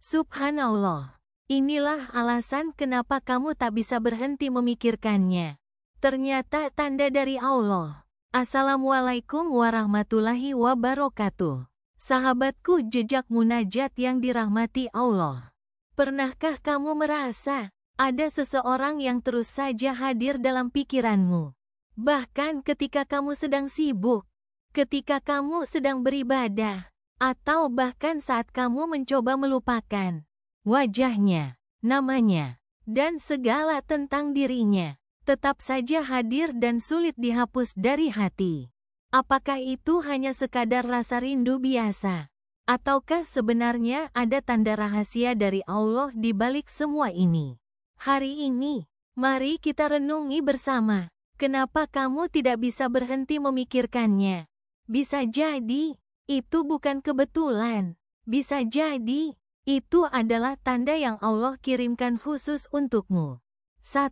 Subhanallah. Inilah alasan kenapa kamu tak bisa berhenti memikirkannya. Ternyata tanda dari Allah. Assalamualaikum warahmatullahi wabarakatuh. Sahabatku, jejak munajat yang dirahmati Allah. Pernahkah kamu merasa ada seseorang yang terus saja hadir dalam pikiranmu? Bahkan ketika kamu sedang sibuk, ketika kamu sedang beribadah, atau bahkan saat kamu mencoba melupakan wajahnya, namanya, dan segala tentang dirinya, tetap saja hadir dan sulit dihapus dari hati. Apakah itu hanya sekadar rasa rindu biasa? Ataukah sebenarnya ada tanda rahasia dari Allah di balik semua ini? Hari ini, mari kita renungi bersama. Kenapa kamu tidak bisa berhenti memikirkannya? Bisa jadi, itu bukan kebetulan. Bisa jadi, itu adalah tanda yang Allah kirimkan khusus untukmu. 1.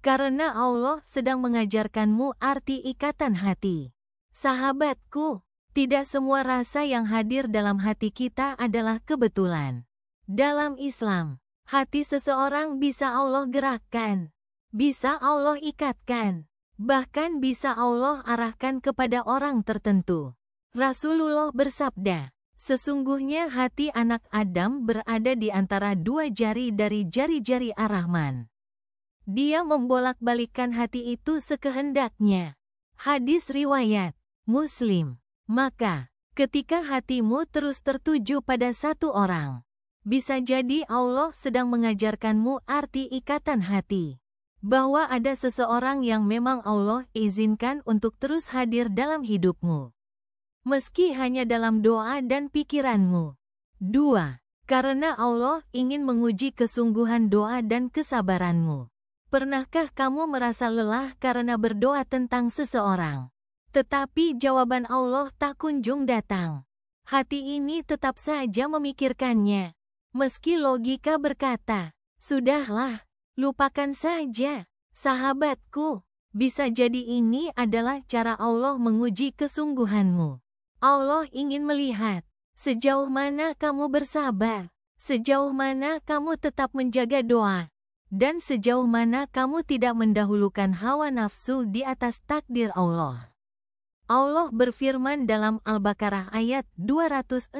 Karena Allah sedang mengajarkanmu arti ikatan hati. Sahabatku, tidak semua rasa yang hadir dalam hati kita adalah kebetulan. Dalam Islam, hati seseorang bisa Allah gerakkan, bisa Allah ikatkan, bahkan bisa Allah arahkan kepada orang tertentu. Rasulullah bersabda, sesungguhnya hati anak Adam berada di antara dua jari dari jari-jari Ar-Rahman. Dia membolak-balikkan hati itu sekehendaknya. Hadis riwayat Muslim. Maka, ketika hatimu terus tertuju pada satu orang, bisa jadi Allah sedang mengajarkanmu arti ikatan hati. Bahwa ada seseorang yang memang Allah izinkan untuk terus hadir dalam hidupmu. Meski hanya dalam doa dan pikiranmu. 2. Karena Allah ingin menguji kesungguhan doa dan kesabaranmu. Pernahkah kamu merasa lelah karena berdoa tentang seseorang? Tetapi jawaban Allah tak kunjung datang. Hati ini tetap saja memikirkannya. Meski logika berkata, sudahlah, lupakan saja. Sahabatku, bisa jadi ini adalah cara Allah menguji kesungguhanmu. Allah ingin melihat sejauh mana kamu bersabar, sejauh mana kamu tetap menjaga doa, dan sejauh mana kamu tidak mendahulukan hawa nafsu di atas takdir Allah. Allah berfirman dalam Al-Baqarah ayat 216.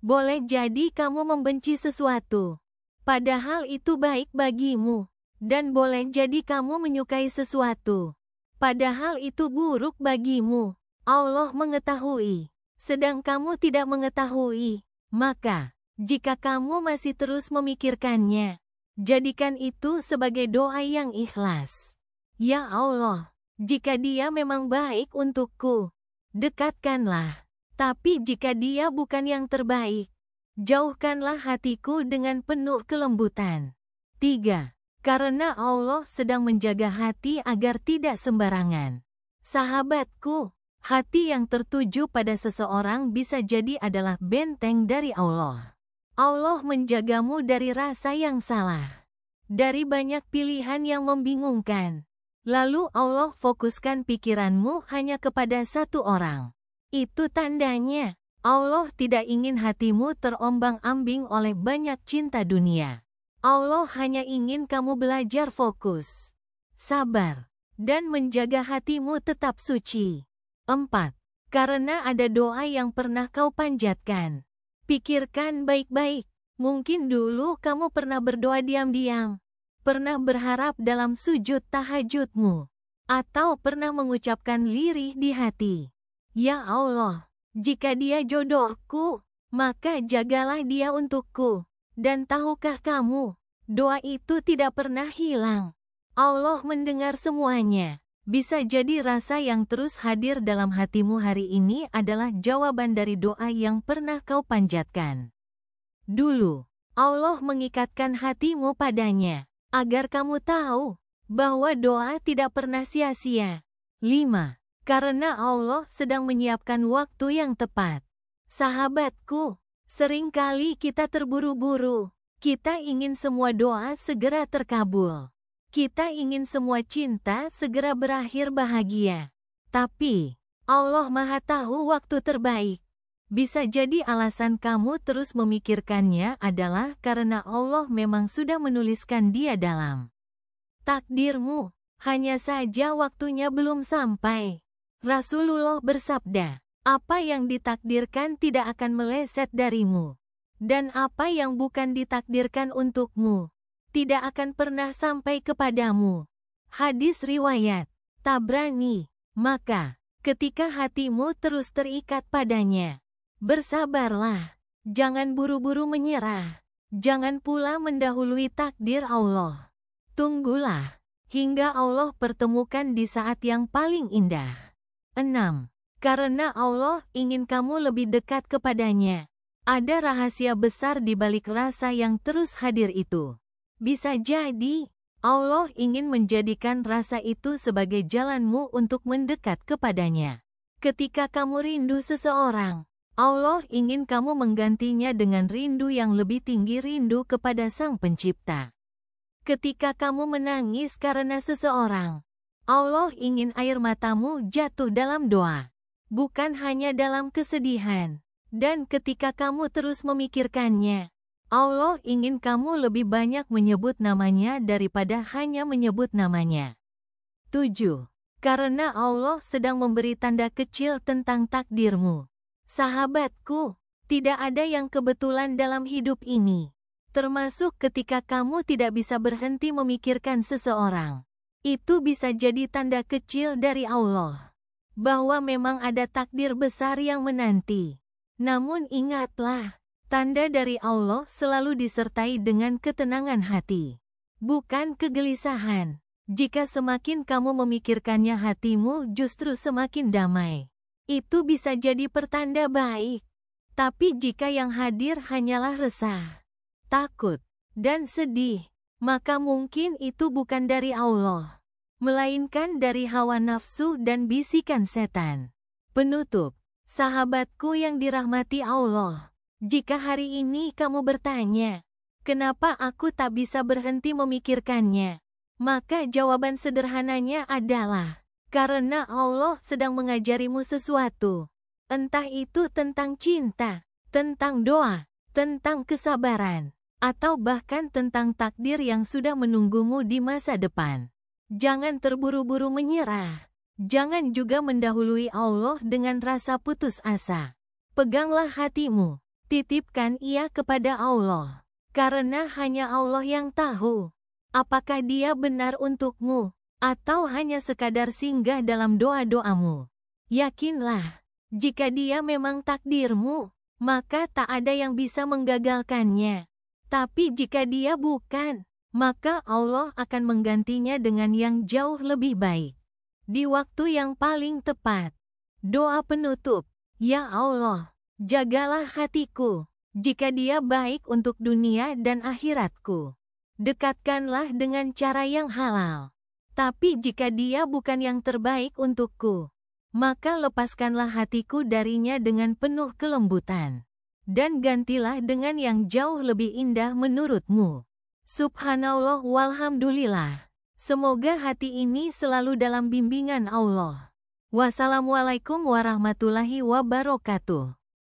Boleh jadi kamu membenci sesuatu, padahal itu baik bagimu. Dan boleh jadi kamu menyukai sesuatu, padahal itu buruk bagimu. Allah mengetahui, sedang kamu tidak mengetahui. Maka, jika kamu masih terus memikirkannya, jadikan itu sebagai doa yang ikhlas. Ya Allah, jika dia memang baik untukku, dekatkanlah. Tapi jika dia bukan yang terbaik, jauhkanlah hatiku dengan penuh kelembutan. 3. Karena Allah sedang menjaga hati agar tidak sembarangan. Sahabatku, hati yang tertuju pada seseorang bisa jadi adalah benteng dari Allah. Allah menjagamu dari rasa yang salah, dari banyak pilihan yang membingungkan. Lalu Allah fokuskan pikiranmu hanya kepada satu orang. Itu tandanya Allah tidak ingin hatimu terombang-ambing oleh banyak cinta dunia. Allah hanya ingin kamu belajar fokus, sabar, dan menjaga hatimu tetap suci. 4. Karena ada doa yang pernah kau panjatkan. Pikirkan baik-baik. Mungkin dulu kamu pernah berdoa diam-diam, pernah berharap dalam sujud tahajudmu, atau pernah mengucapkan lirih di hati. Ya Allah, jika dia jodohku, maka jagalah dia untukku. Dan tahukah kamu, doa itu tidak pernah hilang. Allah mendengar semuanya. Bisa jadi rasa yang terus hadir dalam hatimu hari ini adalah jawaban dari doa yang pernah kau panjatkan dulu. Allah mengikatkan hatimu padanya, agar kamu tahu bahwa doa tidak pernah sia-sia. 5. Karena Allah sedang menyiapkan waktu yang tepat. Sahabatku, seringkali kita terburu-buru. Kita ingin semua doa segera terkabul. Kita ingin semua cinta segera berakhir bahagia. Tapi, Allah Maha Tahu waktu terbaik. Bisa jadi alasan kamu terus memikirkannya adalah karena Allah memang sudah menuliskan dia dalam takdirmu. Hanya saja waktunya belum sampai. Rasulullah bersabda, apa yang ditakdirkan tidak akan meleset darimu. Dan apa yang bukan ditakdirkan untukmu, tidak akan pernah sampai kepadamu. Hadis riwayat Tabrani. Maka, ketika hatimu terus terikat padanya, bersabarlah, jangan buru-buru menyerah, jangan pula mendahului takdir Allah. Tunggulah, hingga Allah pertemukan di saat yang paling indah. 6. Karena Allah ingin kamu lebih dekat kepadanya. Ada rahasia besar di balik rasa yang terus hadir itu. Bisa jadi, Allah ingin menjadikan rasa itu sebagai jalanmu untuk mendekat kepadanya. Ketika kamu rindu seseorang, Allah ingin kamu menggantinya dengan rindu yang lebih tinggi, rindu kepada Sang Pencipta. Ketika kamu menangis karena seseorang, Allah ingin air matamu jatuh dalam doa, bukan hanya dalam kesedihan. Dan ketika kamu terus memikirkannya, Allah ingin kamu lebih banyak menyebut namanya daripada hanya menyebut namanya. 7. Karena Allah sedang memberi tanda kecil tentang takdirmu. Sahabatku, tidak ada yang kebetulan dalam hidup ini, termasuk ketika kamu tidak bisa berhenti memikirkan seseorang. Itu bisa jadi tanda kecil dari Allah, bahwa memang ada takdir besar yang menanti. Namun ingatlah, tanda dari Allah selalu disertai dengan ketenangan hati, bukan kegelisahan. Jika semakin kamu memikirkannya, hatimu justru semakin damai. Itu bisa jadi pertanda baik. Tapi jika yang hadir hanyalah resah, takut, dan sedih, maka mungkin itu bukan dari Allah, melainkan dari hawa nafsu dan bisikan setan. Penutup, sahabatku yang dirahmati Allah, jika hari ini kamu bertanya, kenapa aku tak bisa berhenti memikirkannya? Maka jawaban sederhananya adalah, karena Allah sedang mengajarimu sesuatu. Entah itu tentang cinta, tentang doa, tentang kesabaran, atau bahkan tentang takdir yang sudah menunggumu di masa depan. Jangan terburu-buru menyerah. Jangan juga mendahului Allah dengan rasa putus asa. Peganglah hatimu, titipkan ia kepada Allah. Karena hanya Allah yang tahu, apakah dia benar untukmu, atau hanya sekadar singgah dalam doa-doamu. Yakinlah, jika dia memang takdirmu, maka tak ada yang bisa menggagalkannya. Tapi jika dia bukan, maka Allah akan menggantinya dengan yang jauh lebih baik, di waktu yang paling tepat. Doa penutup, ya Allah, jagalah hatiku, jika dia baik untuk dunia dan akhiratku. Dekatkanlah dengan cara yang halal. Tapi jika dia bukan yang terbaik untukku, maka lepaskanlah hatiku darinya dengan penuh kelembutan, dan gantilah dengan yang jauh lebih indah menurutmu. Subhanallah walhamdulillah. Semoga hati ini selalu dalam bimbingan Allah. Wassalamualaikum warahmatullahi wabarakatuh.